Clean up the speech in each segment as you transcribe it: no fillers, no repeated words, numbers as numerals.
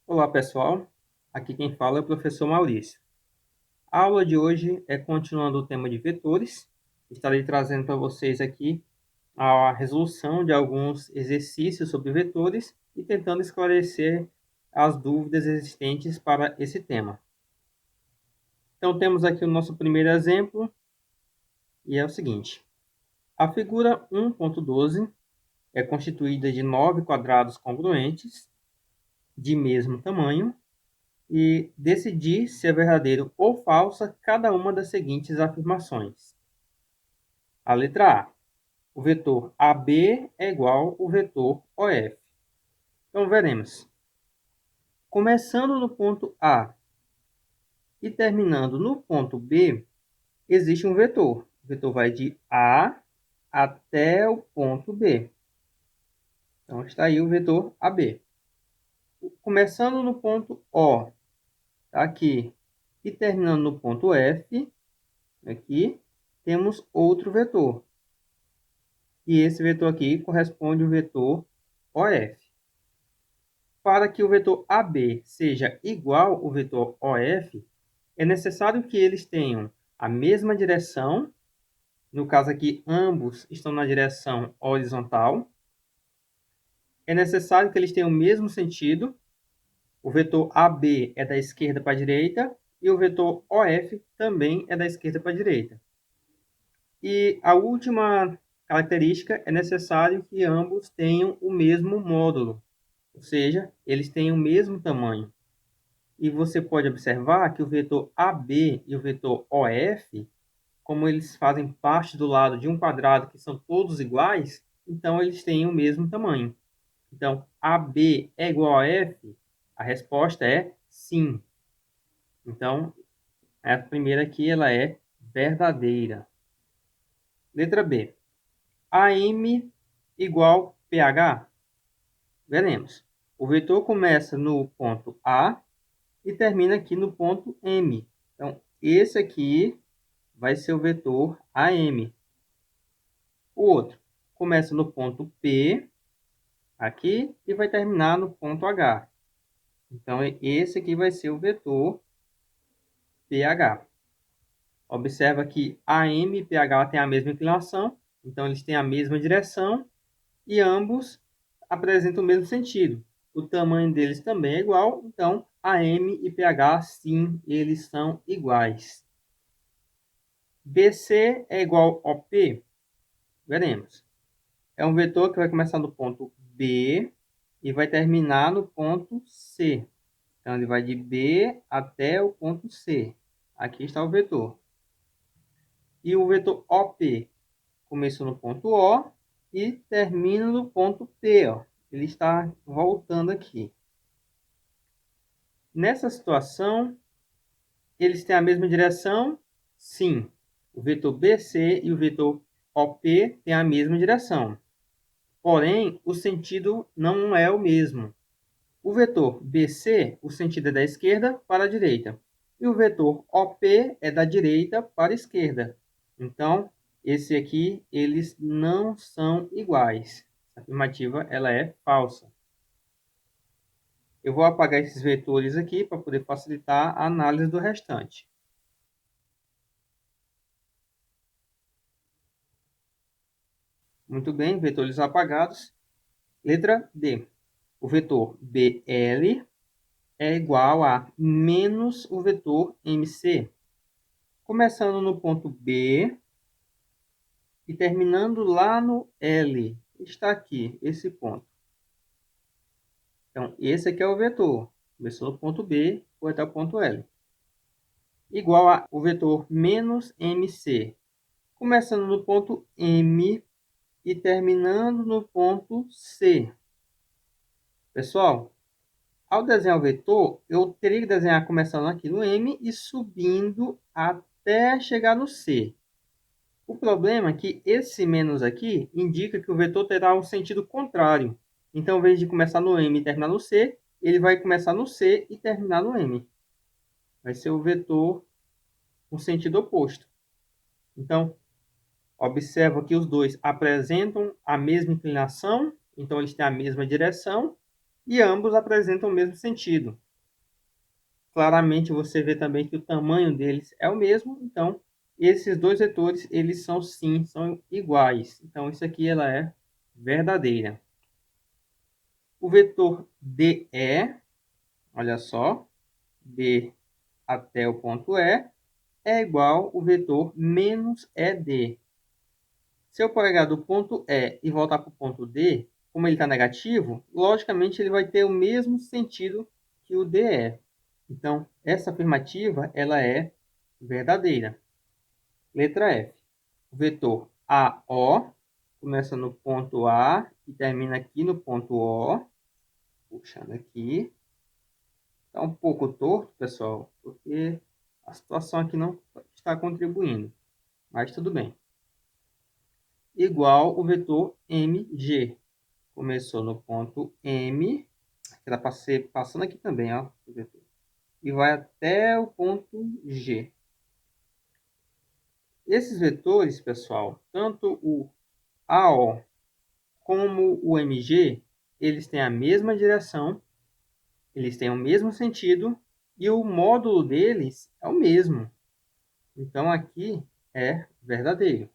Olá pessoal, aqui quem fala é o professor Maurício. A aula de hoje é continuando o tema de vetores. Estarei trazendo para vocês aqui a resolução de alguns exercícios sobre vetores e tentando esclarecer as dúvidas existentes para esse tema. Então temos aqui o nosso primeiro exemplo e é o seguinte. A figura 1.12 é constituída de 9 quadrados congruentes de mesmo tamanho e decidir se é verdadeiro ou falsa cada uma das seguintes afirmações. A letra A. O vetor AB é igual ao vetor OF. Então, veremos. Começando no ponto A e terminando no ponto B, existe um vetor. O vetor vai de A até o ponto B. Então, está aí o vetor AB. Começando no ponto O, tá aqui, e terminando no ponto F, aqui, temos outro vetor. E esse vetor aqui corresponde ao vetor OF. Para que o vetor AB seja igual ao vetor OF, é necessário que eles tenham a mesma direção. No caso aqui, ambos estão na direção horizontal. É necessário que eles tenham o mesmo sentido. O vetor AB é da esquerda para a direita e o vetor OF também é da esquerda para a direita. E a última característica é necessário que ambos tenham o mesmo módulo, ou seja, eles têm o mesmo tamanho. E você pode observar que o vetor AB e o vetor OF, como eles fazem parte do lado de um quadrado que são todos iguais, então eles têm o mesmo tamanho. Então, AB é igual a F? A resposta é sim. Então, a primeira aqui ela é verdadeira. Letra B. AM igual PH? Veremos. O vetor começa no ponto A e termina aqui no ponto M. Então, esse aqui vai ser o vetor AM. O outro começa no ponto P, aqui, e vai terminar no ponto H. Então, esse aqui vai ser o vetor PH. Observa que AM e PH têm a mesma inclinação, então eles têm a mesma direção, e ambos apresentam o mesmo sentido. O tamanho deles também é igual, então AM e PH, sim, eles são iguais. BC é igual a OP? Veremos. É um vetor que vai começar no ponto B e vai terminar no ponto C. Então, ele vai de B até o ponto C. Aqui está o vetor. E o vetor OP começou no ponto O e termina no ponto P. Ó. Ele está voltando aqui. Nessa situação, eles têm a mesma direção? Sim. O vetor BC e o vetor OP têm a mesma direção. Porém, o sentido não é o mesmo. O vetor BC, o sentido é da esquerda para a direita. E o vetor OP é da direita para a esquerda. Então, esse aqui, eles não são iguais. A afirmativa, ela é falsa. Eu vou apagar esses vetores aqui para poder facilitar a análise do restante. Muito bem, vetores apagados. Letra D. O vetor BL é igual a menos o vetor MC. Começando no ponto B e terminando lá no L. Está aqui, esse ponto. Então, esse aqui é o vetor. Começou no ponto B, foi até o ponto L. Igual a o vetor menos MC. Começando no ponto M e terminando no ponto C. Pessoal, ao desenhar o vetor, eu teria que desenhar começando aqui no M e subindo até chegar no C. O problema é que esse menos aqui indica que o vetor terá um sentido contrário. Então, ao invés de começar no M e terminar no C, ele vai começar no C e terminar no M. Vai ser o vetor com sentido oposto. Então, observa que os dois apresentam a mesma inclinação, então eles têm a mesma direção, e ambos apresentam o mesmo sentido. Claramente você vê também que o tamanho deles é o mesmo, então esses dois vetores, eles são sim, são iguais. Então isso aqui ela é verdadeira. O vetor DE, olha só, D até o ponto E, é igual ao vetor menos ED. Se eu pegar do ponto E e voltar para o ponto D, como ele está negativo, logicamente ele vai ter o mesmo sentido que o DE. Então, essa afirmativa ela é verdadeira. Letra F. O vetor AO começa no ponto A e termina aqui no ponto O. Puxando aqui. Está um pouco torto, pessoal, porque a situação aqui não está contribuindo. Mas tudo bem. Igual o vetor MG. Começou no ponto M, que ela passando aqui também, ó, e vai até o ponto G. Esses vetores, pessoal, tanto o AO como o MG, eles têm a mesma direção, eles têm o mesmo sentido e o módulo deles é o mesmo. Então aqui é verdadeiro.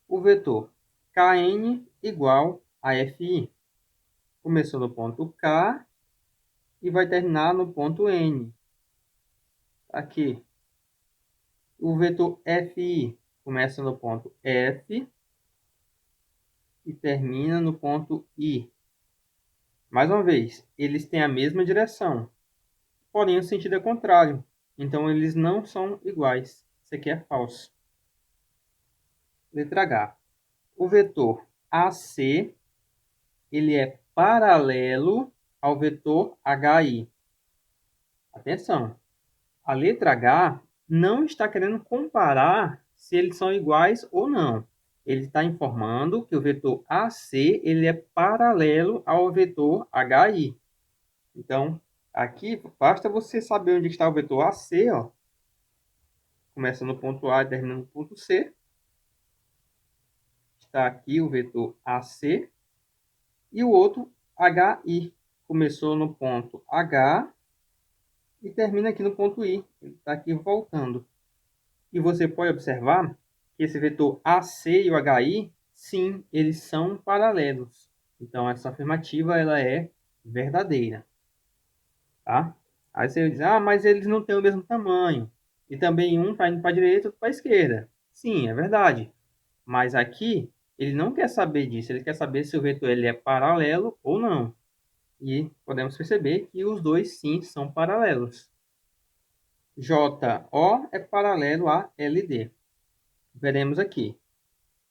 O vetor Kn igual a Fi. Começou no ponto K e vai terminar no ponto N. Aqui. O vetor Fi começa no ponto F e termina no ponto I. Mais uma vez, eles têm a mesma direção, porém o sentido é contrário. Então eles não são iguais. Isso aqui é falso. Letra H. O vetor AC ele é paralelo ao vetor HI. Atenção, a letra H não está querendo comparar se eles são iguais ou não. Ele está informando que o vetor AC ele é paralelo ao vetor HI. Então, aqui basta você saber onde está o vetor AC, ó. Começa no ponto A e termina no ponto C. Está aqui o vetor AC. E o outro HI. Começou no ponto H e termina aqui no ponto I. Ele está aqui voltando. E você pode observar que esse vetor AC e o HI, sim, eles são paralelos. Então, essa afirmativa ela é verdadeira. Tá? Aí você diz, ah, mas eles não têm o mesmo tamanho. E também um está indo para a direita e outro para a esquerda. Sim, é verdade. Mas aqui, ele não quer saber disso. Ele quer saber se o vetor ele é paralelo ou não. E podemos perceber que os dois, sim, são paralelos. JO é paralelo a LD. Veremos aqui.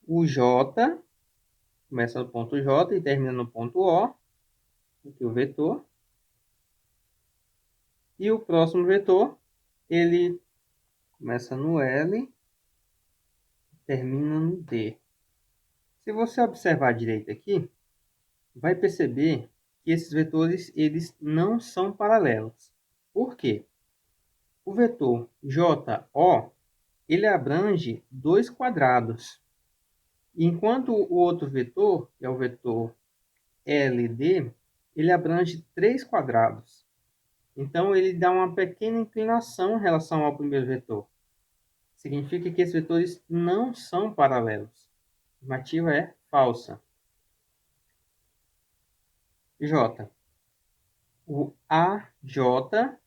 O J começa no ponto J e termina no ponto O. Aqui o vetor. E o próximo vetor, ele começa no L termina no D. Se você observar direito aqui, vai perceber que esses vetores eles não são paralelos. Por quê? O vetor JO ele abrange dois quadrados, enquanto o outro vetor, que é o vetor LD, ele abrange três quadrados. Então ele dá uma pequena inclinação em relação ao primeiro vetor. Significa que esses vetores não são paralelos. A afirmativa é falsa. J. O AJ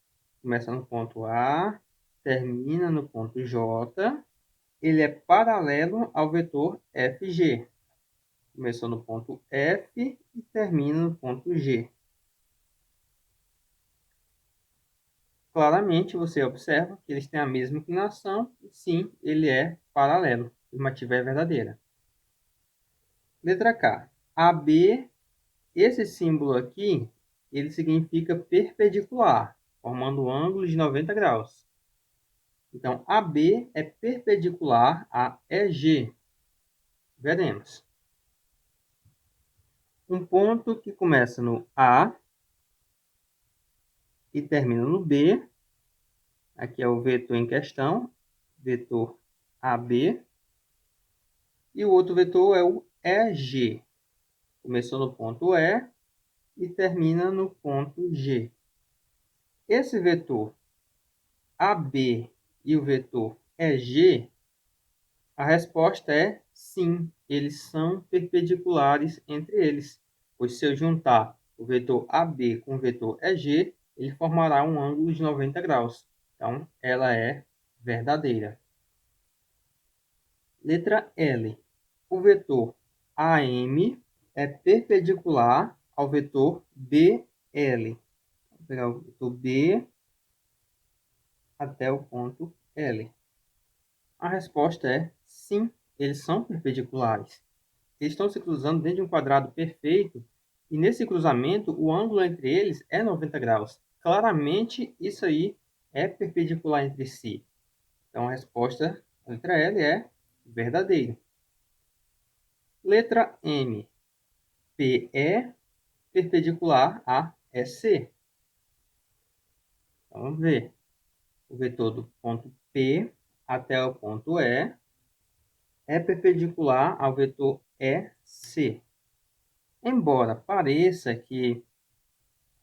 começa no ponto A, termina no ponto J. Ele é paralelo ao vetor FG. Começou no ponto F e termina no ponto G. Claramente você observa que eles têm a mesma inclinação e sim, ele é paralelo. A afirmativa é verdadeira. Letra K. AB, esse símbolo aqui, ele significa perpendicular, formando um ângulo de 90 graus. Então, AB é perpendicular a EG. Veremos. Um ponto que começa no A e termina no B. Aqui é o vetor em questão, vetor AB. E o outro vetor é o EG. Começou no ponto E e termina no ponto G. Esse vetor AB e o vetor EG, a resposta é sim, eles são perpendiculares entre eles, pois se eu juntar o vetor AB com o vetor EG, ele formará um ângulo de 90 graus. Então, ela é verdadeira. Letra L. O vetor AM é perpendicular ao vetor BL. Vou pegar o vetor B até o ponto L. A resposta é sim, eles são perpendiculares. Eles estão se cruzando dentro de um quadrado perfeito e nesse cruzamento o ângulo entre eles é 90 graus. Claramente isso aí é perpendicular entre si. Então a resposta, a letra L, é verdadeira. Letra M. PE perpendicular a EC. Então, vamos ver. O vetor do ponto P até o ponto E é perpendicular ao vetor EC. Embora pareça que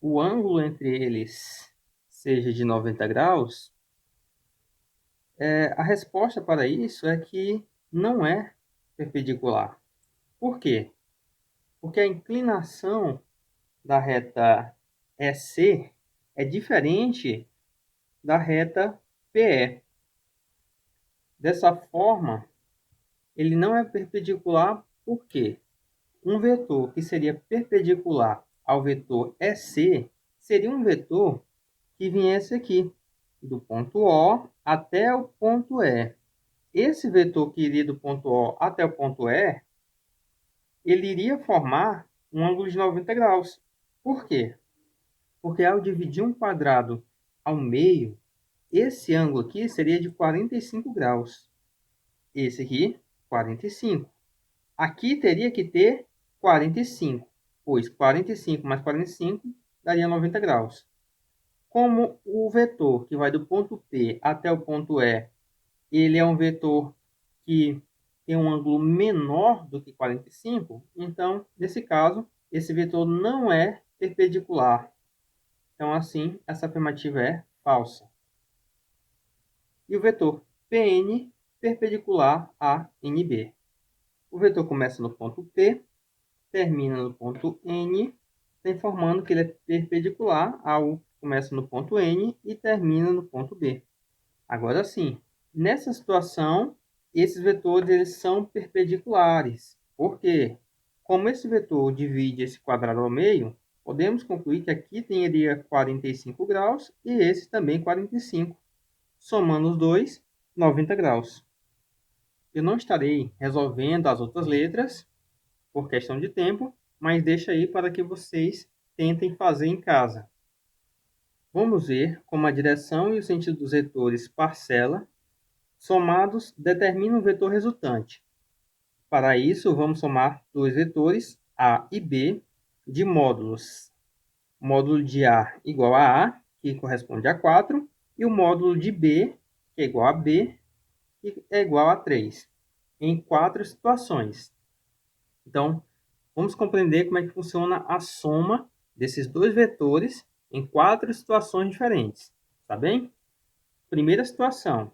o ângulo entre eles seja de 90 graus, a resposta para isso é que não é perpendicular. Por quê? Porque a inclinação da reta EC é diferente da reta PE. Dessa forma, ele não é perpendicular porque um vetor que seria perpendicular ao vetor EC seria um vetor que viesse aqui, do ponto O até o ponto E. Esse vetor que iria do ponto O até o ponto E, ele iria formar um ângulo de 90 graus. Por quê? Porque ao dividir um quadrado ao meio, esse ângulo aqui seria de 45 graus. Esse aqui, 45. Aqui teria que ter 45, pois 45 mais 45 daria 90 graus. Como o vetor que vai do ponto P até o ponto E, ele é um vetor que tem um ângulo menor do que 45, então, nesse caso, esse vetor não é perpendicular. Então, assim, essa afirmativa é falsa. E o vetor PN perpendicular a NB. O vetor começa no ponto P, termina no ponto N, informando que ele é perpendicular ao que começa no ponto N e termina no ponto B. Agora sim, nessa situação, esses vetores eles são perpendiculares. Por quê? Como esse vetor divide esse quadrado ao meio, podemos concluir que aqui teria 45 graus e esse também 45. Somando os dois, 90 graus. Eu não estarei resolvendo as outras letras por questão de tempo, mas deixa aí para que vocês tentem fazer em casa. Vamos ver como a direção e o sentido dos vetores parcela somados determinam o vetor resultante. Para isso, vamos somar dois vetores, A e B, de módulos. O módulo de A igual a A, que corresponde a 4, e o módulo de B, que é igual a B, que é igual a 3, em 4 situações. Então, vamos compreender como é que funciona a soma desses dois vetores em 4 situações diferentes. Tá bem? Primeira situação,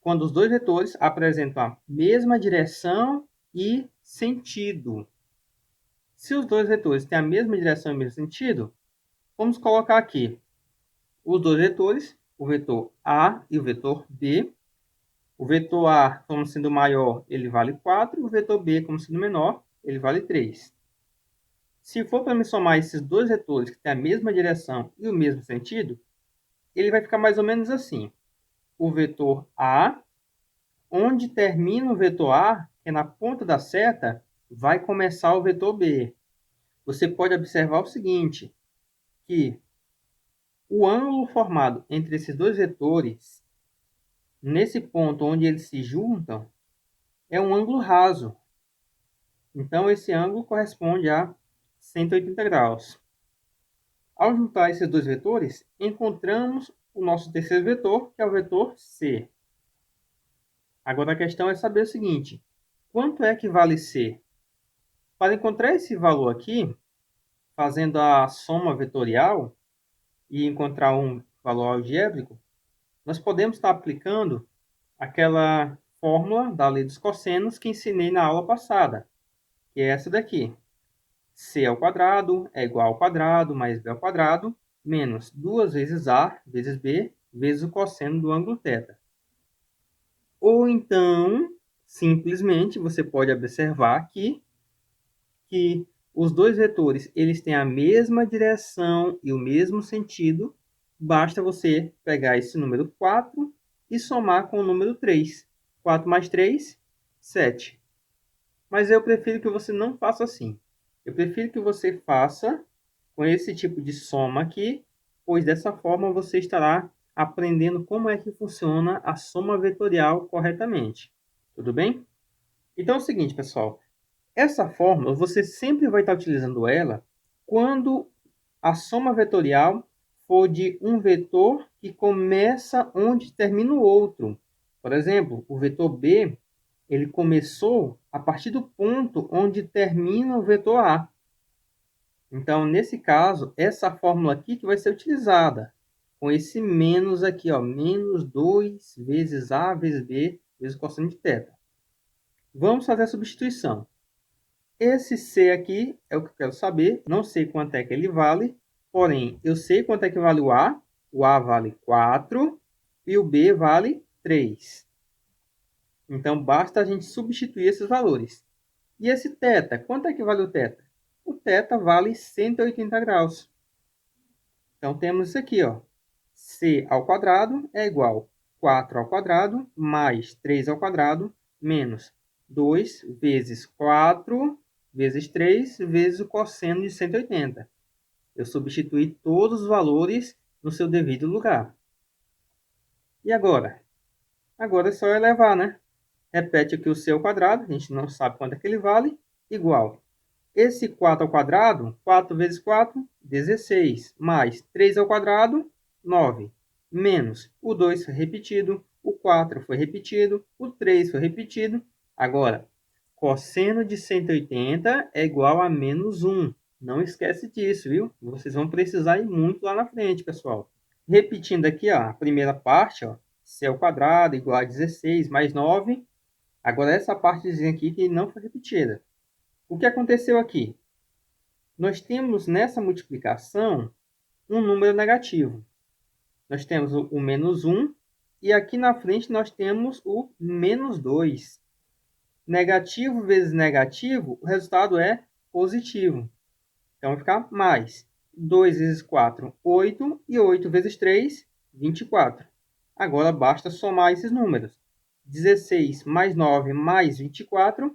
quando os dois vetores apresentam a mesma direção e sentido. Se os dois vetores têm a mesma direção e o mesmo sentido, vamos colocar aqui os dois vetores, o vetor A e o vetor B. O vetor A, como sendo maior, ele vale 4, o vetor B, como sendo menor, ele vale 3. Se for para me somar esses dois vetores que têm a mesma direção e o mesmo sentido, ele vai ficar mais ou menos assim. O vetor A, onde termina o vetor A, que é na ponta da seta, vai começar o vetor B. Você pode observar o seguinte, que o ângulo formado entre esses dois vetores, nesse ponto onde eles se juntam, é um ângulo raso. Então, esse ângulo corresponde a 180 graus. Ao juntar esses dois vetores, encontramos o nosso terceiro vetor, que é o vetor C. Agora a questão é saber o seguinte, quanto é que vale C? Para encontrar esse valor aqui, fazendo a soma vetorial e encontrar um valor algébrico, nós podemos estar aplicando aquela fórmula da lei dos cossenos que ensinei na aula passada, que é essa daqui. C ao quadrado é igual ao quadrado mais B ao quadrado menos 2 vezes A vezes B vezes o cosseno do ângulo θ. Ou então, simplesmente, você pode observar aqui que os dois vetores eles têm a mesma direção e o mesmo sentido. Basta você pegar esse número 4 e somar com o número 3. 4 mais 3, 7. Mas eu prefiro que você não faça assim. Eu prefiro que você faça com esse tipo de soma aqui, pois dessa forma você estará aprendendo como é que funciona a soma vetorial corretamente. Tudo bem? Então é o seguinte, pessoal. Essa fórmula, você sempre vai estar utilizando ela quando a soma vetorial for de um vetor que começa onde termina o outro. Por exemplo, o vetor B, ele começou a partir do ponto onde termina o vetor A. Então, nesse caso, essa fórmula aqui que vai ser utilizada, com esse menos aqui, ó, menos 2 vezes A vezes B vezes o cosseno de θ. Vamos fazer a substituição. Esse C aqui é o que eu quero saber. Não sei quanto é que ele vale. Porém, eu sei quanto é que vale o A. O A vale 4 e o B vale 3. Então, basta a gente substituir esses valores. E esse θ, quanto é que vale o θ? O θ vale 180 graus. Então, temos isso aqui, ó. C ao quadrado é igual a 4 ao quadrado mais 3 ao quadrado menos 2 vezes 4 vezes 3 vezes o cosseno de 180. Eu substituí todos os valores no seu devido lugar. E agora? Agora é só elevar, né? Repete aqui o C ao quadrado, a gente não sabe quanto é que ele vale, igual. Esse 4 ao quadrado, 4 vezes 4, 16, mais 3 ao quadrado, 9, menos o 2 foi repetido, o 4 foi repetido, o 3 foi repetido. Agora, cosseno de 180 é igual a menos 1. Não esquece disso, viu? Vocês vão precisar ir muito lá na frente, pessoal. Repetindo aqui, ó, a primeira parte, ó, C ao quadrado igual a 16 mais 9. Agora, essa partezinha aqui que não foi repetida. O que aconteceu aqui? Nós temos nessa multiplicação um número negativo. Nós temos o menos 1 e aqui na frente nós temos o menos 2. Negativo vezes negativo, o resultado é positivo. Então vai ficar mais 2 vezes 4, 8, e 8 vezes 3, 24. Agora basta somar esses números. 16 mais 9 mais 24,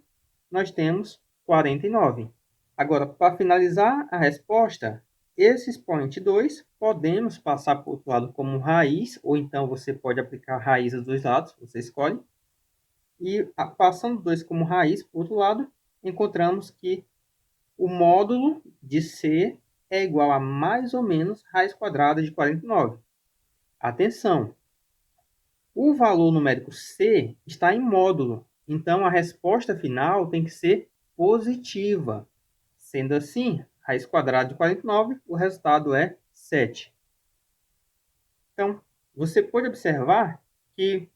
nós temos 49. Agora, para finalizar a resposta, esse expoente 2 podemos passar para o outro lado como raiz, ou então você pode aplicar raiz dos dois lados, você escolhe. E passando 2 como raiz para o outro lado, encontramos que o módulo de C é igual a mais ou menos raiz quadrada de 49. Atenção! O valor numérico C está em módulo, então a resposta final tem que ser positiva. Sendo assim, raiz quadrada de 49, o resultado é 7. Então, você pode observar que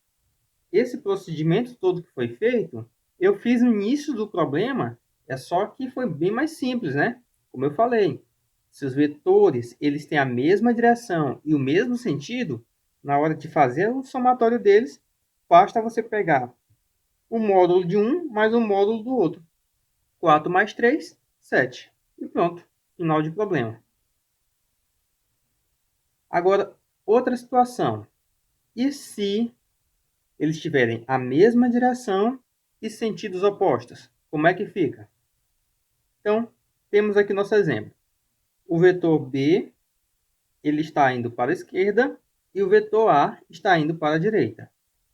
esse procedimento todo que foi feito, eu fiz no início do problema, é só que foi bem mais simples, né? Como eu falei, se os vetores eles têm a mesma direção e o mesmo sentido, na hora de fazer o somatório deles, basta você pegar o módulo de um mais o módulo do outro. 4 mais 3, 7. E pronto, final de problema. Agora, outra situação. E se eles tiverem a mesma direção e sentidos opostos? Como é que fica? Então, temos aqui nosso exemplo. O vetor B ele está indo para a esquerda e o vetor A está indo para a direita.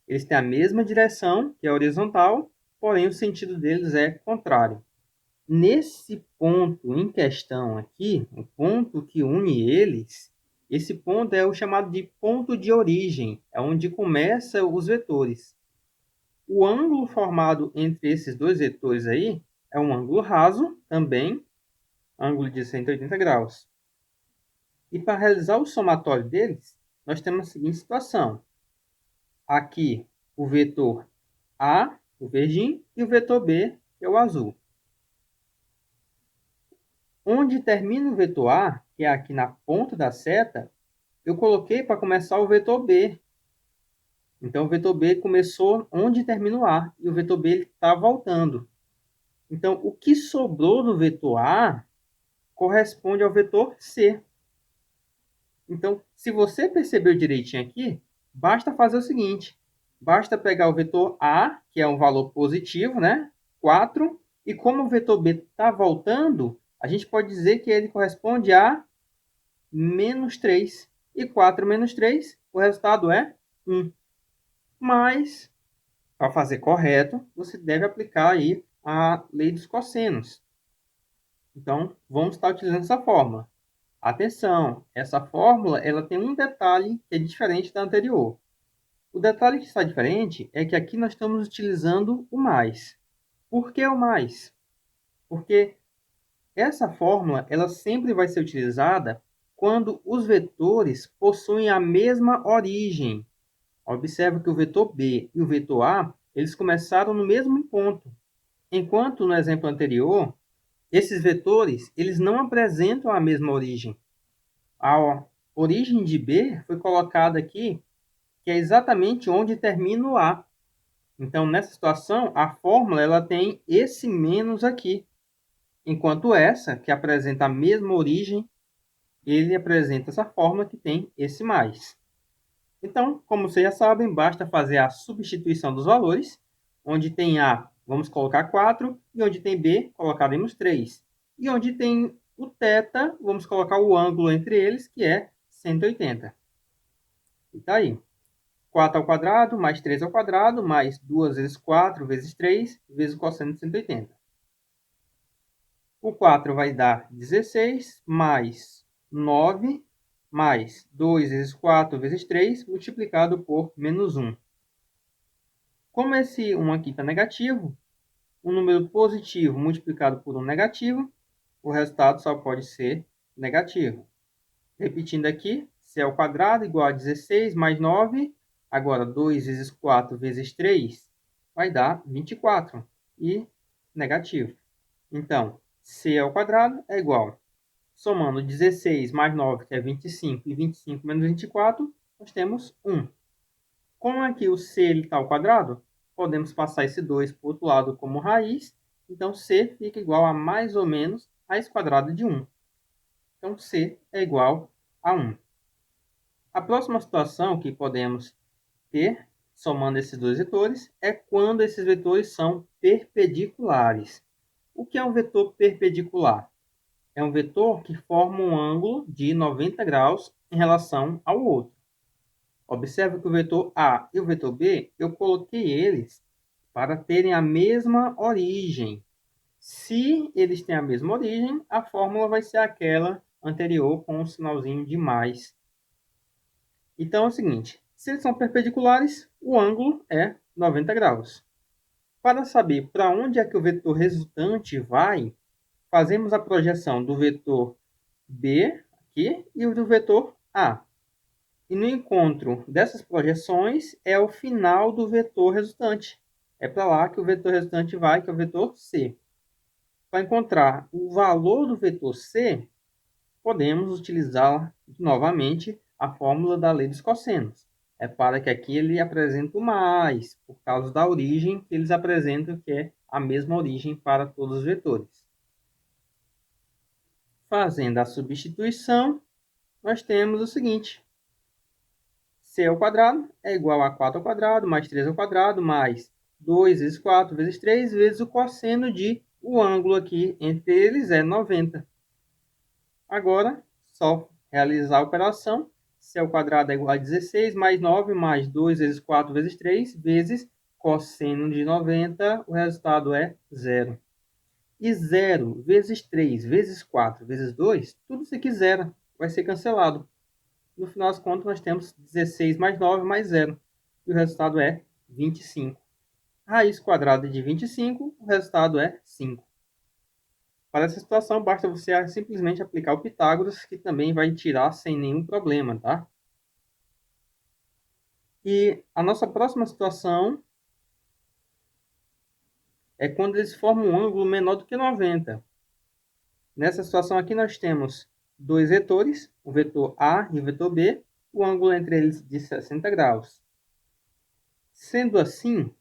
Eles têm a mesma direção, que é horizontal, porém o sentido deles é contrário. Nesse ponto em questão aqui, o ponto que une eles, esse ponto é o chamado de ponto de origem, é onde começam os vetores. O ângulo formado entre esses dois vetores aí é um ângulo raso também, ângulo de 180 graus. E para realizar o somatório deles, nós temos a seguinte situação. Aqui o vetor A, o verdinho, e o vetor B, que é o azul. Onde termina o vetor A, que é aqui na ponta da seta, eu coloquei para começar o vetor B. Então, o vetor B começou onde termina o A, e o vetor B está voltando. Então, o que sobrou do vetor A corresponde ao vetor C. Então, se você percebeu direitinho aqui, basta fazer o seguinte. Basta pegar o vetor A, que é um valor positivo, né? 4. E como o vetor B está voltando, a gente pode dizer que ele corresponde a menos 3. E 4 menos 3, o resultado é 1. Mas, para fazer correto, você deve aplicar aí a lei dos cossenos. Então, vamos estar utilizando essa fórmula. Atenção, essa fórmula ela tem um detalhe que é diferente da anterior. O detalhe que está diferente é que aqui nós estamos utilizando o mais. Por que o mais? Porque essa fórmula ela sempre vai ser utilizada quando os vetores possuem a mesma origem. Observe que o vetor B e o vetor A eles começaram no mesmo ponto. Enquanto no exemplo anterior, esses vetores eles não apresentam a mesma origem. A origem de B foi colocada aqui, que é exatamente onde termina o A. Então, nessa situação, a fórmula ela tem esse menos aqui. Enquanto essa, que apresenta a mesma origem, ele apresenta essa fórmula que tem esse mais. Então, como vocês já sabem, basta fazer a substituição dos valores. Onde tem A, vamos colocar 4. E onde tem B, colocaremos 3. E onde tem o θ, vamos colocar o ângulo entre eles, que é 180. E tá aí. 4 ao quadrado, mais 3 ao quadrado, mais 2 vezes 4, vezes 3, vezes o cosseno de 180. O 4 vai dar 16, mais 9, mais 2 vezes 4, vezes 3, multiplicado por menos 1. Como esse 1 aqui está negativo, um número positivo multiplicado por um negativo, o resultado só pode ser negativo. Repetindo aqui, c ao quadrado igual a 16 mais 9. Agora, 2 vezes 4 vezes 3 vai dar 24 e negativo. Então, c ao quadrado é igual, somando 16 mais 9, que é 25, e 25 menos 24, nós temos 1. Como aqui o c está ao quadrado, podemos passar esse 2 para o outro lado como raiz. Então, c fica igual a mais ou menos raiz quadrada de 1. Então, c é igual a 1. A próxima situação que podemos ter, somando esses dois vetores, é quando esses vetores são perpendiculares. O que é um vetor perpendicular? É um vetor que forma um ângulo de 90 graus em relação ao outro. Observe que o vetor A e o vetor B, eu coloquei eles para terem a mesma origem. Se eles têm a mesma origem, a fórmula vai ser aquela anterior com o sinalzinho de mais. Então é o seguinte, se eles são perpendiculares, o ângulo é 90 graus. Para saber para onde é que o vetor resultante vai, fazemos a projeção do vetor B aqui e do vetor A. E no encontro dessas projeções é o final do vetor resultante. É para lá que o vetor resultante vai, que é o vetor C. Para encontrar o valor do vetor C, podemos utilizar novamente a fórmula da lei dos cossenos. É para que aqui ele apresente o mais, por causa da origem que eles apresentam, que é a mesma origem para todos os vetores. Fazendo a substituição, nós temos o seguinte. C ao quadrado é igual a 4 ao quadrado, mais 3 ao quadrado, mais 2 vezes 4 vezes 3, vezes o cosseno de o ângulo aqui entre eles é 90. Agora, só realizar a operação. C ao quadrado é igual a 16, mais 9, mais 2 vezes 4 vezes 3, vezes cosseno de 90, o resultado é 0. E 0 vezes 3 vezes 4 vezes 2, tudo isso aqui zero, vai ser cancelado. No final das contas, nós temos 16 mais 9 mais 0. E o resultado é 25. Raiz quadrada de 25, o resultado é 5. Para essa situação, basta você simplesmente aplicar o Pitágoras, que também vai tirar sem nenhum problema, tá? E a nossa próxima situação é quando eles formam um ângulo menor do que 90. Nessa situação aqui nós temos dois vetores, o vetor A e o vetor B, o ângulo entre eles de 60 graus. Sendo assim,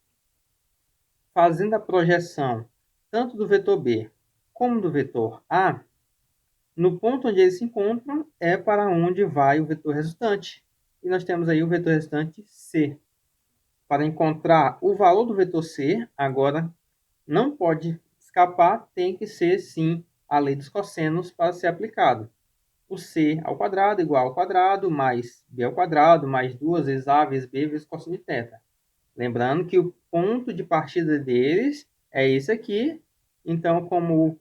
fazendo a projeção tanto do vetor B como do vetor A, no ponto onde eles se encontram é para onde vai o vetor resultante. E nós temos aí o vetor resultante C. Para encontrar o valor do vetor C, agora não pode escapar, tem que ser sim a lei dos cossenos para ser aplicado. O C ao quadrado igual ao quadrado mais B ao quadrado mais 2 vezes A vezes B vezes cosseno de θ. Lembrando que o ponto de partida deles é esse aqui. Então, como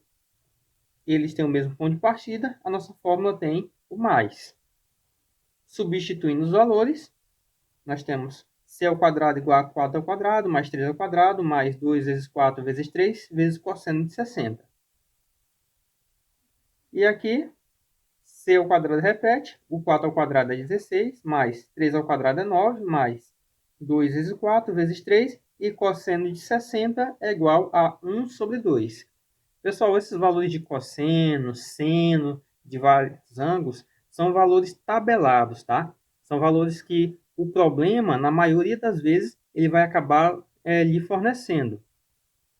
eles têm o mesmo ponto de partida, a nossa fórmula tem o mais. Substituindo os valores, nós temos C ao quadrado igual a 4 ao quadrado, mais 3 ao quadrado, mais 2 vezes 4 vezes 3, vezes cosseno de 60. E aqui, C ao quadrado repete, o 4 ao quadrado é 16, mais 3 ao quadrado é 9, mais 2 vezes 4 vezes 3, e cosseno de 60 é igual a 1 sobre 2. Pessoal, esses valores de cosseno, seno, de vários ângulos, são valores tabelados, tá? São valores que o problema, na maioria das vezes, ele vai acabar lhe fornecendo.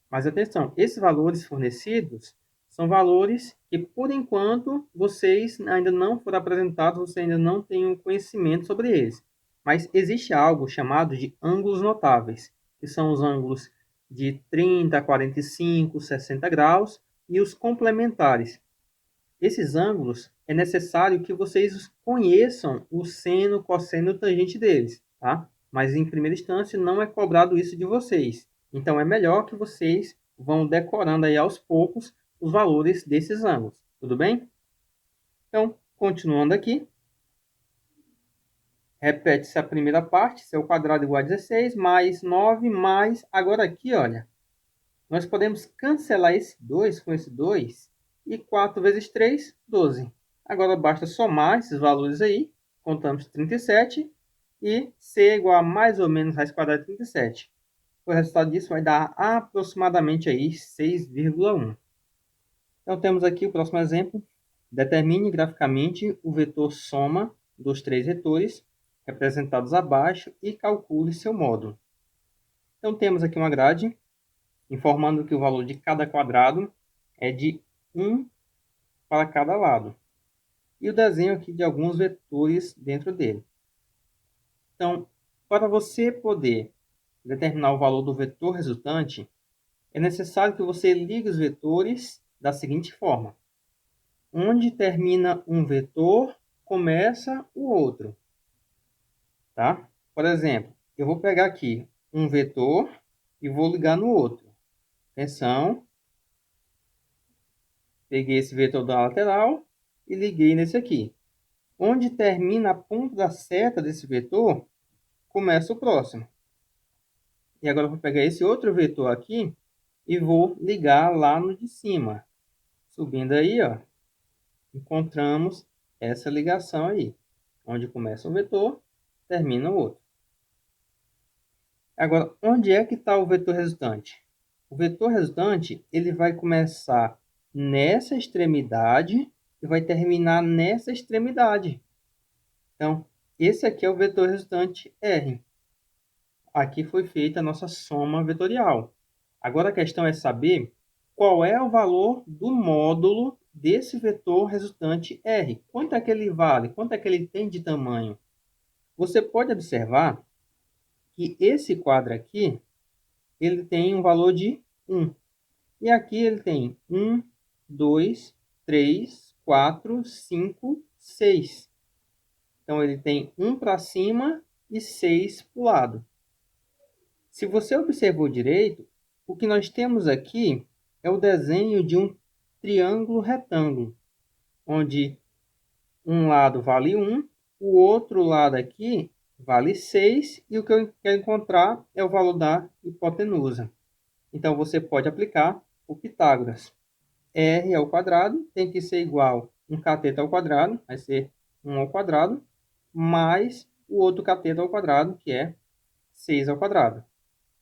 Mas atenção, esses valores fornecidos são valores que, por enquanto, vocês ainda não foram apresentados, vocês ainda não têm um conhecimento sobre eles. Mas existe algo chamado de ângulos notáveis, que são os ângulos de 30, 45, 60 graus e os complementares. Esses ângulos é necessário que vocês conheçam o seno, cosseno e tangente deles, tá? Mas em primeira instância não é cobrado isso de vocês. Então é melhor que vocês vão decorando aí aos poucos os valores desses ângulos, tudo bem? Então, continuando aqui, repete-se a primeira parte, seu quadrado igual a 16, mais 9, mais... Agora aqui, olha, nós podemos cancelar esse 2 com esse 2, e 4 vezes 3, 12. Agora basta somar esses valores aí, contamos 37, e C é igual a mais ou menos raiz quadrada de 37. O resultado disso vai dar aproximadamente aí 6,1. Então temos aqui o próximo exemplo. Determine graficamente o vetor soma dos três vetores representados abaixo e calcule seu módulo. Então temos aqui uma grade informando que o valor de cada quadrado é de 1 para cada lado. E o desenho aqui de alguns vetores dentro dele. Então, para você poder determinar o valor do vetor resultante, é necessário que você ligue os vetores da seguinte forma. Onde termina um vetor, começa o outro. Tá? Por exemplo, eu vou pegar aqui um vetor e vou ligar no outro. Atenção. Peguei esse vetor da lateral e liguei nesse aqui. Onde termina a ponta da seta desse vetor, começa o próximo. E agora eu vou pegar esse outro vetor aqui e vou ligar lá no de cima. Subindo aí, ó, encontramos essa ligação aí. Onde começa um vetor, termina o outro. Agora, onde é que está o vetor resultante? O vetor resultante ele vai começar nessa extremidade e vai terminar nessa extremidade. Então, esse aqui é o vetor resultante R. Aqui foi feita a nossa soma vetorial. Agora a questão é saber qual é o valor do módulo desse vetor resultante R. Quanto é que ele vale? Quanto é que ele tem de tamanho? Você pode observar que esse quadro aqui, ele tem um valor de 1. E aqui ele tem 1, 2, 3, 4, 5, 6. Então, ele tem 1 para cima e 6 para o lado. Se você observou direito, o que nós temos aqui é o desenho de um triângulo retângulo, onde um lado vale 1, o outro lado aqui vale 6, e o que eu quero encontrar é o valor da hipotenusa. Então, você pode aplicar o Pitágoras. R ao quadrado tem que ser igual a um cateto ao quadrado, vai ser 1 ao quadrado, mais o outro cateto ao quadrado, que é 6 ao quadrado.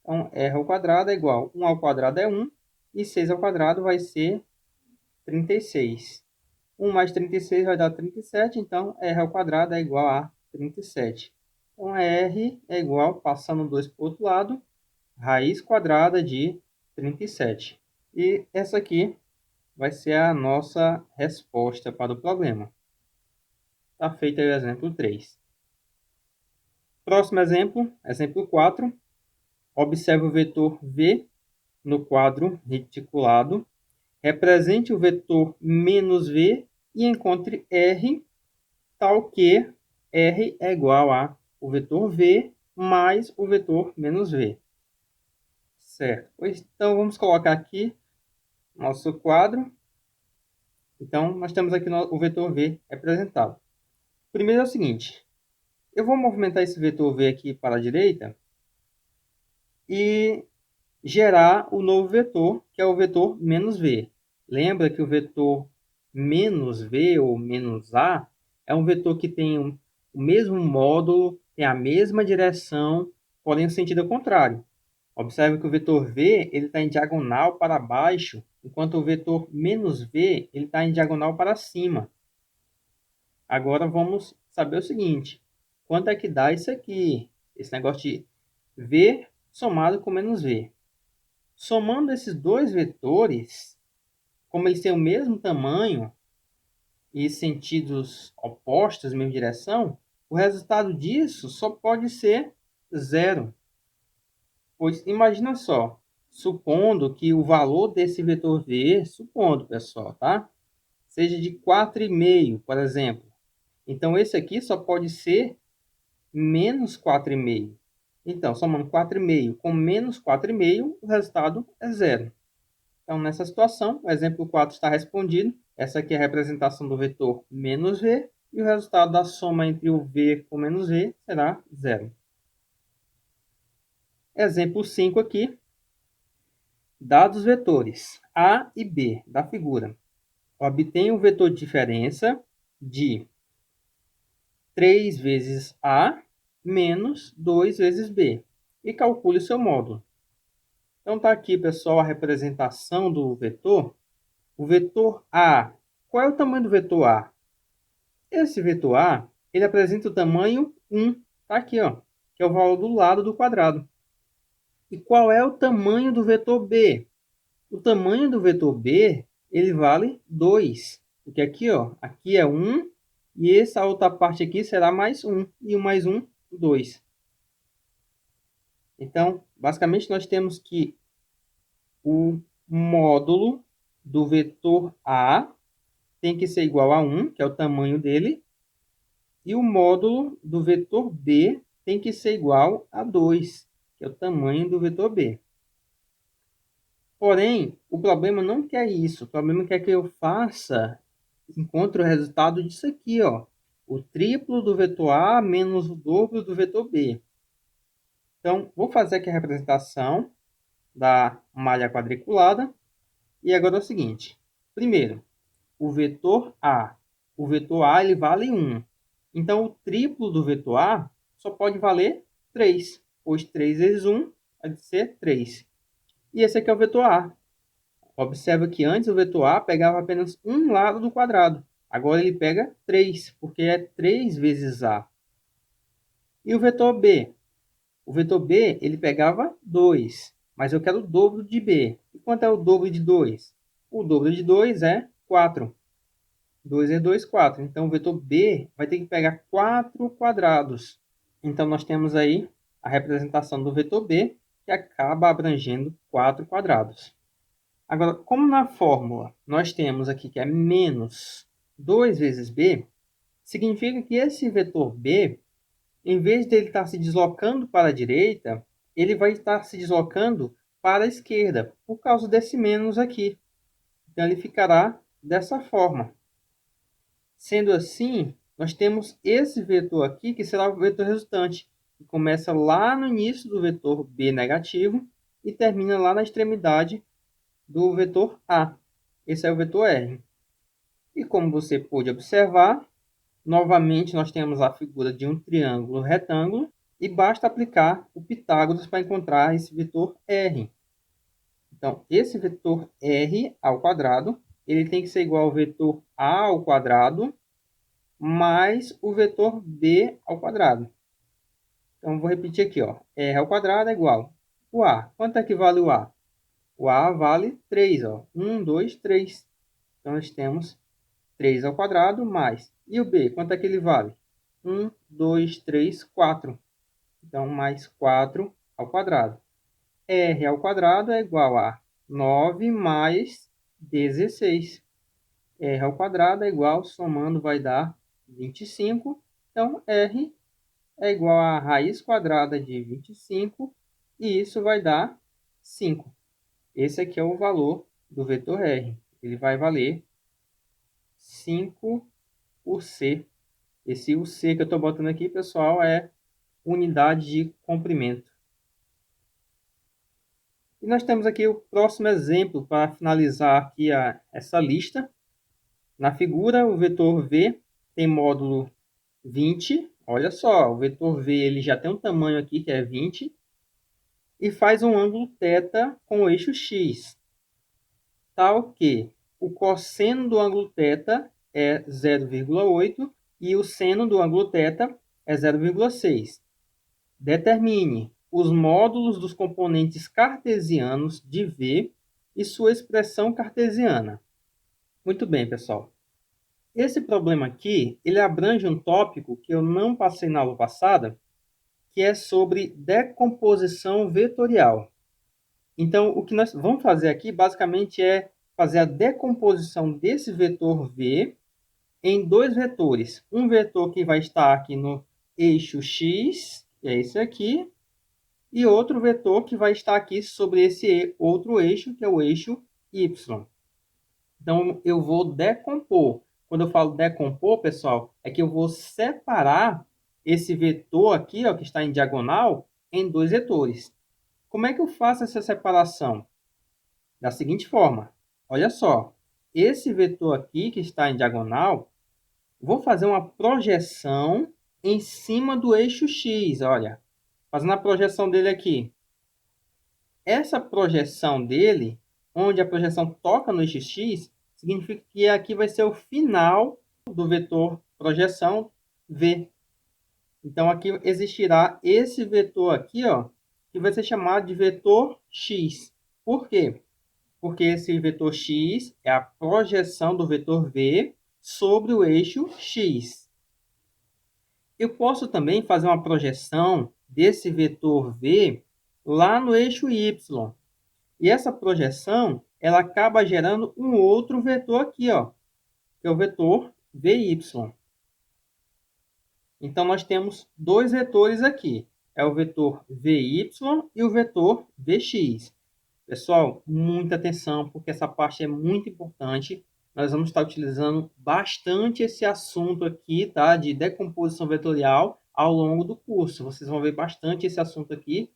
Então, R ao quadrado é igual a 1 ao quadrado é 1, e 6 ao quadrado vai ser 36. 1 mais 36 vai dar 37, então R ao quadrado é igual a 37. Então, R é igual, passando 2 para o outro lado, raiz quadrada de 37. E essa aqui vai ser a nossa resposta para o problema. Está feito aí o exemplo 3. Próximo exemplo, exemplo 4. Observe o vetor V no quadro reticulado. Represente o vetor menos V e encontre R, tal que R é igual a o vetor V mais o vetor menos V. Certo. Então, vamos colocar aqui nosso quadro. Então, nós temos aqui o vetor V representado. Primeiro é o seguinte. Eu vou movimentar esse vetor V aqui para a direita e gerar o novo vetor, que é o vetor menos V. Lembra que o vetor menos V ou menos A é um vetor que tem o mesmo módulo, tem a mesma direção, porém o sentido é o contrário. Observe que o vetor V ele está em diagonal para baixo, enquanto o vetor menos V ele está em diagonal para cima. Agora vamos saber o seguinte. Quanto é que dá isso aqui? Esse negócio de V somado com menos V. Somando esses dois vetores, como eles têm o mesmo tamanho e sentidos opostos, mesma direção, o resultado disso só pode ser zero. Pois imagina só, supondo que o valor desse vetor V, supondo, pessoal, tá? Seja de 4,5, por exemplo. Então, esse aqui só pode ser menos 4,5. Então, somando 4,5 com menos 4,5, o resultado é zero. Então, nessa situação, o exemplo 4 está respondido. Essa aqui é a representação do vetor menos v, e o resultado da soma entre o v com menos v será zero. Exemplo 5 aqui. Dados os vetores A e B da figura. Obtenha o vetor de diferença de 3 vezes A menos 2 vezes B. E calcule o seu módulo. Então, está aqui, pessoal, a representação do vetor. O vetor A. Qual é o tamanho do vetor A? Esse vetor A, ele apresenta o tamanho 1. Está aqui, ó, que é o valor do lado do quadrado. E qual é o tamanho do vetor B? O tamanho do vetor B, ele vale 2. Porque aqui, ó, aqui é 1, e essa outra parte aqui será mais 1. E 1 mais 1, 2. Então, basicamente, nós temos que o módulo do vetor A tem que ser igual a 1, que é o tamanho dele, e o módulo do vetor B tem que ser igual a 2, que é o tamanho do vetor B. Porém, o problema não quer isso. O problema quer que eu encontre o resultado disso aqui, ó. O triplo do vetor A menos o dobro do vetor B. Então, vou fazer aqui a representação da malha quadriculada. E agora é o seguinte. Primeiro, o vetor A. O vetor A ele vale 1. Então, o triplo do vetor A só pode valer 3, pois 3 vezes 1 vai ser 3. E esse aqui é o vetor A. Observa que antes o vetor A pegava apenas um lado do quadrado. Agora ele pega 3, porque é 3 vezes A. E o vetor B? O vetor B ele pegava 2, mas eu quero o dobro de B. E quanto é o dobro de 2? O dobro de 2 é 4. 2 é 2, 4. Então, o vetor B vai ter que pegar 4 quadrados. Então, nós temos aí a representação do vetor B, que acaba abrangendo 4 quadrados. Agora, como na fórmula nós temos aqui que é menos 2 vezes B, significa que esse vetor B, em vez de ele estar se deslocando para a direita, ele vai estar se deslocando para a esquerda, por causa desse menos aqui. Então, ele ficará dessa forma. Sendo assim, nós temos esse vetor aqui, que será o vetor resultante, que começa lá no início do vetor B negativo e termina lá na extremidade do vetor A. esse é o vetor R. E como você pôde observar, novamente nós temos a figura de um triângulo retângulo e basta aplicar o Pitágoras para encontrar esse vetor R. Então, esse vetor R ao quadrado, ele tem que ser igual ao vetor A ao quadrado mais o vetor B ao quadrado. Então, vou repetir aqui, ó. R ao quadrado é igual o A. Quanto é que vale o A? O A vale 3, ó. 1, 2, 3. Então, nós temos 3 ao quadrado mais. E o B, quanto é que ele vale? 1, 2, 3, 4. Então, mais 4 ao quadrado. R ao quadrado é igual a 9 mais 16. R ao quadrado é igual, somando vai dar 25. Então, R é igual a raiz quadrada de 25 e isso vai dar 5. Esse aqui é o valor do vetor R. Ele vai valer 5 por C. Esse UC que eu estou botando aqui, pessoal, é unidade de comprimento. E nós temos aqui o próximo exemplo para finalizar aqui essa lista. Na figura, o vetor V tem módulo 20. Olha só, o vetor V ele já tem um tamanho aqui que é 20 e faz um ângulo θ com o eixo x, tal que o cosseno do ângulo θ é 0,8 e o seno do ângulo θ é 0,6. Determine os módulos dos componentes cartesianos de V e sua expressão cartesiana. Muito bem, pessoal. Esse problema aqui, ele abrange um tópico que eu não passei na aula passada, que é sobre decomposição vetorial. Então, o que nós vamos fazer aqui, basicamente, é fazer a decomposição desse vetor V em dois vetores. Um vetor que vai estar aqui no eixo x, que é esse aqui, e outro vetor que vai estar aqui sobre esse outro eixo, que é o eixo y. Então, eu vou decompor. Quando eu falo decompor, pessoal, é que eu vou separar esse vetor aqui, ó, que está em diagonal, em dois vetores. Como é que eu faço essa separação? Da seguinte forma. Olha só. Esse vetor aqui, que está em diagonal, vou fazer uma projeção em cima do eixo x. Olha, fazendo a projeção dele aqui. Essa projeção dele, onde a projeção toca no eixo x, significa que aqui vai ser o final do vetor projeção V. Então, aqui existirá esse vetor aqui, ó, que vai ser chamado de vetor x. Por quê? Porque esse vetor x é a projeção do vetor V sobre o eixo x. Eu posso também fazer uma projeção desse vetor V lá no eixo y. E essa projeção, ela acaba gerando um outro vetor aqui, ó, que é o vetor Vy. Então, nós temos dois vetores aqui. É o vetor Vy e o vetor Vx. Pessoal, muita atenção, porque essa parte é muito importante. Nós vamos estar utilizando bastante esse assunto aqui, tá? De decomposição vetorial ao longo do curso. Vocês vão ver bastante esse assunto aqui.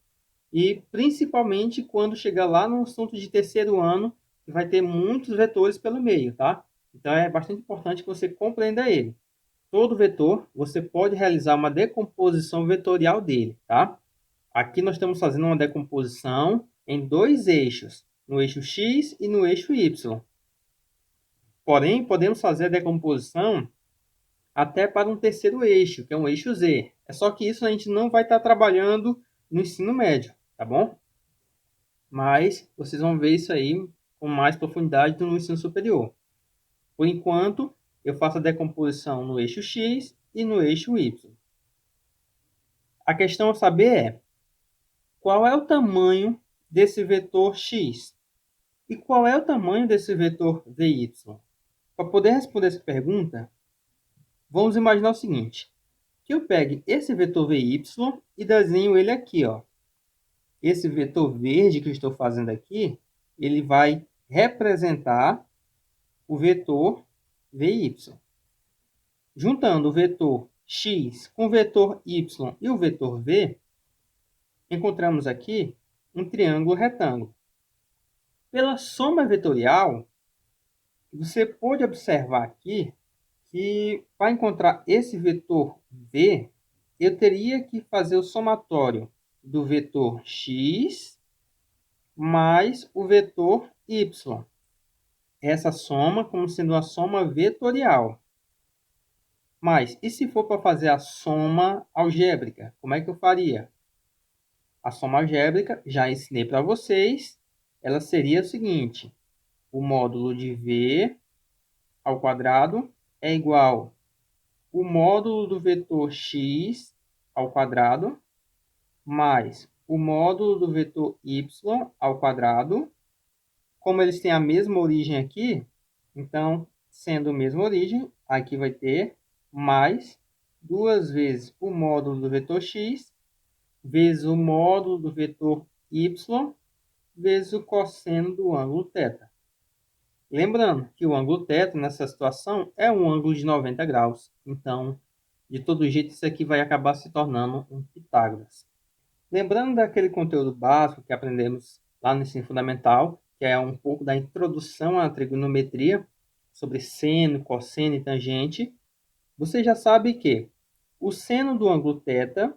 E principalmente quando chegar lá no assunto de terceiro ano, que vai ter muitos vetores pelo meio, tá? Então é bastante importante que você compreenda ele. Todo vetor, você pode realizar uma decomposição vetorial dele, tá? Aqui nós estamos fazendo uma decomposição em dois eixos, no eixo x e no eixo y. Porém, podemos fazer a decomposição até para um terceiro eixo, que é um eixo z. É só que isso a gente não vai estar trabalhando no ensino médio, tá bom? Mas vocês vão ver isso aí com mais profundidade no ensino superior. Por enquanto, eu faço a decomposição no eixo x e no eixo y. A questão a saber é, qual é o tamanho desse vetor x? E qual é o tamanho desse vetor vy? Para poder responder essa pergunta, vamos imaginar o seguinte, que eu pegue esse vetor vy e desenho ele aqui, ó. Esse vetor verde que eu estou fazendo aqui, ele vai representar o vetor Vy. Juntando o vetor x com o vetor y e o vetor v, encontramos aqui um triângulo retângulo. Pela soma vetorial, Você pode observar aqui que para encontrar esse vetor v, eu teria que fazer o somatório do vetor x mais o vetor y. Essa soma como sendo a soma vetorial. Mas, e se for para fazer a soma algébrica? Como é que eu faria? A soma algébrica, já ensinei para vocês, ela seria o seguinte: o módulo de v ao quadrado é igual ao módulo do vetor x ao quadrado mais o módulo do vetor y ao quadrado. Como eles têm a mesma origem aqui, então, sendo a mesma origem, aqui vai ter mais 2 vezes o módulo do vetor x vezes o módulo do vetor y vezes o cosseno do ângulo θ. Lembrando que o ângulo θ, nessa situação, é um ângulo de 90 graus. Então, de todo jeito, isso aqui vai acabar se tornando um Pitágoras. Lembrando daquele conteúdo básico que aprendemos lá no ensino fundamental, que é um pouco da introdução à trigonometria, sobre seno, cosseno e tangente, você já sabe que o seno do ângulo θ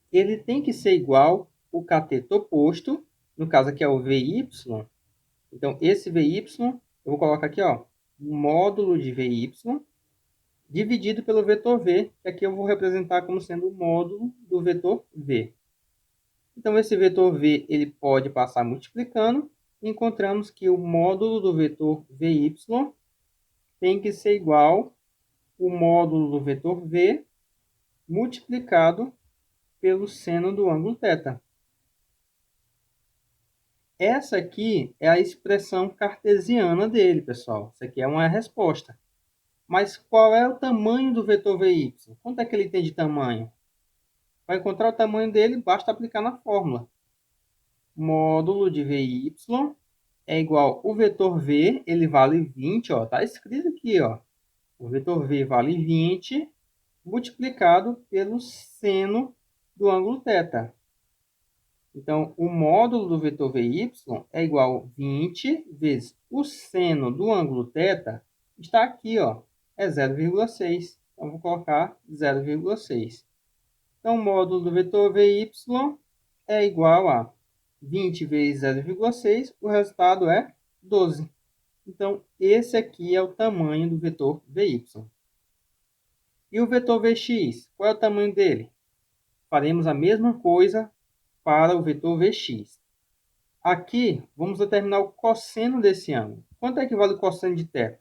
ele tem que ser igual ao cateto oposto, no caso aqui é o VY. Então, esse VY, eu vou colocar aqui, ó, o módulo de VY dividido pelo vetor V, que aqui eu vou representar como sendo o módulo do vetor V. Então, esse vetor V ele pode passar multiplicando, e encontramos que o módulo do vetor VY tem que ser igual ao módulo do vetor V multiplicado pelo seno do ângulo θ. Essa aqui é a expressão cartesiana dele, pessoal. Isso aqui é uma resposta. Mas qual é o tamanho do vetor VY? Quanto é que ele tem de tamanho? Para encontrar o tamanho dele, basta aplicar na fórmula. Módulo de VY é igual ao vetor V, ele vale 20, ó, tá escrito aqui, ó. O vetor V vale 20 multiplicado pelo seno do ângulo θ. Então, o módulo do vetor VY é igual a 20 vezes o seno do ângulo θ, está aqui, ó, é 0,6. Então, vou colocar 0,6. Então, o módulo do vetor VY é igual a 20 vezes 0,6, o resultado é 12. Então, esse aqui é o tamanho do vetor VY. E o vetor Vx, qual é o tamanho dele? Faremos a mesma coisa para o vetor Vx. Aqui, vamos determinar o cosseno desse ângulo. Quanto é que vale o cosseno de θ?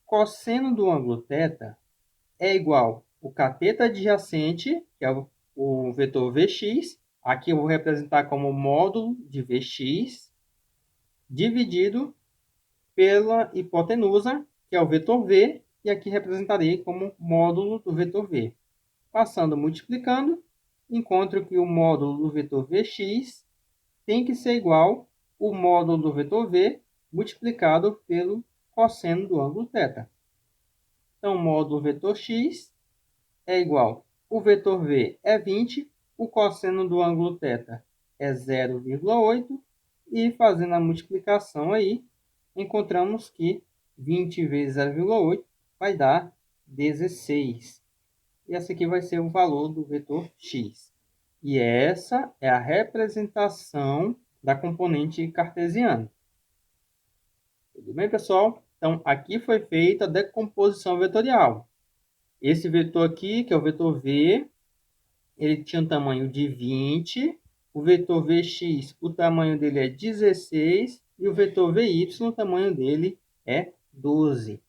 Cosseno do ângulo θ é igual ao cateto adjacente, que é o vetor Vx. Aqui eu vou representar como módulo de Vx, dividido pela hipotenusa, que é o vetor V, e aqui representarei como módulo do vetor V. Passando multiplicando, encontro que o módulo do vetor Vx tem que ser igual ao módulo do vetor V multiplicado pelo cosseno do ângulo θ. Então, o módulo do vetor x é igual, o vetor V é 20, o cosseno do ângulo θ é 0,8, e fazendo a multiplicação aí, encontramos que 20 vezes 0,8 vai dar 16. E esse aqui vai ser o valor do vetor x. E essa é a representação da componente cartesiana. Tudo bem, pessoal? Então, aqui foi feita a decomposição vetorial. Esse vetor aqui, que é o vetor V, ele tinha um tamanho de 20. O vetor Vx, o tamanho dele é 16. E o vetor Vy, o tamanho dele é 12.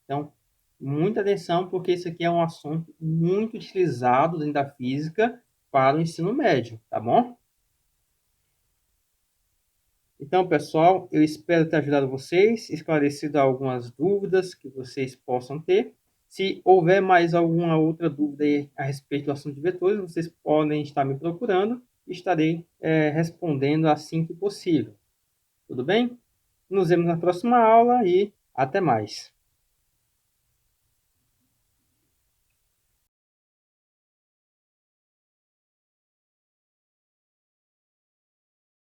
Então, muita atenção, porque isso aqui é um assunto muito utilizado dentro da física para o ensino médio, tá bom? Então, pessoal, eu espero ter ajudado vocês, esclarecido algumas dúvidas que vocês possam ter. Se houver mais alguma outra dúvida aí a respeito do assunto de vetores, vocês podem estar me procurando e estarei respondendo assim que possível. Tudo bem? Nos vemos na próxima aula e até mais.